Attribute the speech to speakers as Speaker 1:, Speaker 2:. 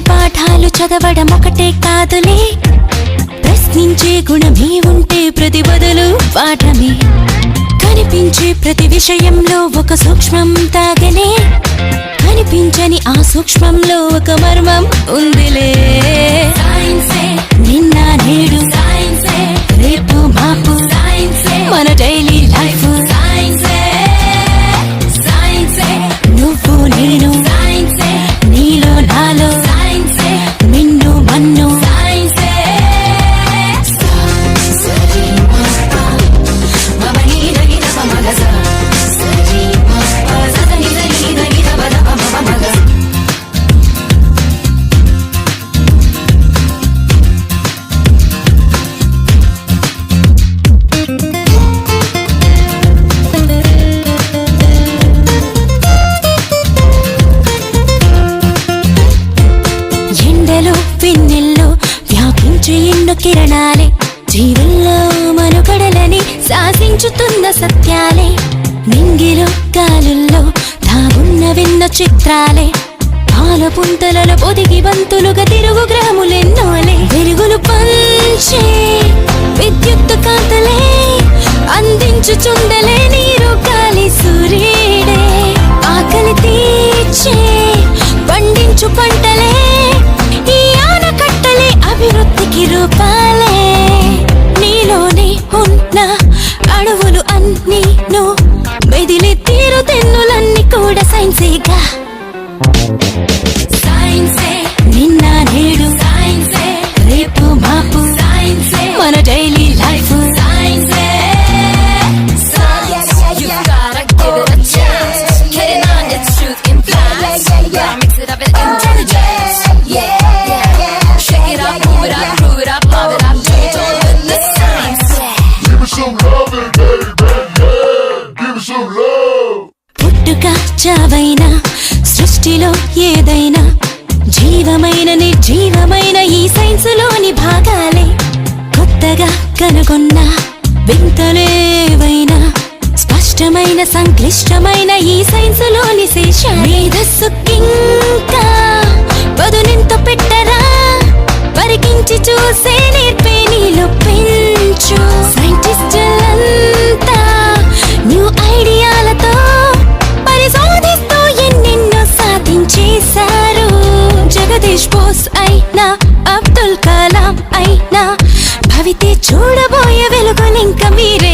Speaker 1: పాఠాలు చదవడం ఒకటే కాదులే, ప్రశ్నించే గుణమే ఉంటే ప్రతి బదులు పాఠమే. కనిపించే ప్రతి విషయంలో ఒక సూక్ష్మం తాగలే, కనిపించని ఆ సూక్ష్మంలో ఒక మర్మం ఉందిలే. నిన్న నేడు రేపు మాపు మన డైలీ లైఫ్. నువ్వు నేను నీలో నాలో మిన్ను మన్ను. పిన్నెల్లో వ్యాపించే ఎన్నో కిరణాలే, జీవుల్లో మనుగడలని శాసించుతున్న సత్యాలే. నింగిలో గాలుల్లో దాగున్న విన్న చిత్రాలే, పాల పుంతలలో పొదిగి బంతులుగా తిరుగు గ్రాములెన్నోలే. వెలుగులు పంచే విద్యుత్ కాంతలే, అందించుచుందలే నీరు గాలి సూర్యుడే. ఆకలి తీర్చే పండించు పంటలే, ఈ ఆనకట్టలే అభివృద్ధికి రూపాలే. నీలోనే ఉన్న అణువులు అన్నీ మెదిలి తీరు తెన్నులన్నీ కూడా సైన్సేగా. నిన్న నేడు రేపు మాపు మన డైలీ లైఫ్. పుట్టుక చావైనా సృష్టిలో ఏదైనా జీవమైన నిర్జీవమైన ఈ సైన్సులోని భాగాలే. కొత్తగా కనుగొన్న వింతలేవైనా స్పష్టమైన సంక్లిష్టమైన ఈ సైన్సులోని శేషాలే. మేధస్సుకింకా పదునెంత పెట్టరా, పరికించి చూసే నేర్పే నీలో పెంచు. సైంటిస్టులంతా న్యూ ఐడియాలతో పరిశోధిస్తూ ఎన్నెన్నో సాధించేశారు. జగదీష్ బోస్ అయినా అబ్దుల్ కలాం అయినా భవితే చూడబోయే వెలుగునింక మీరే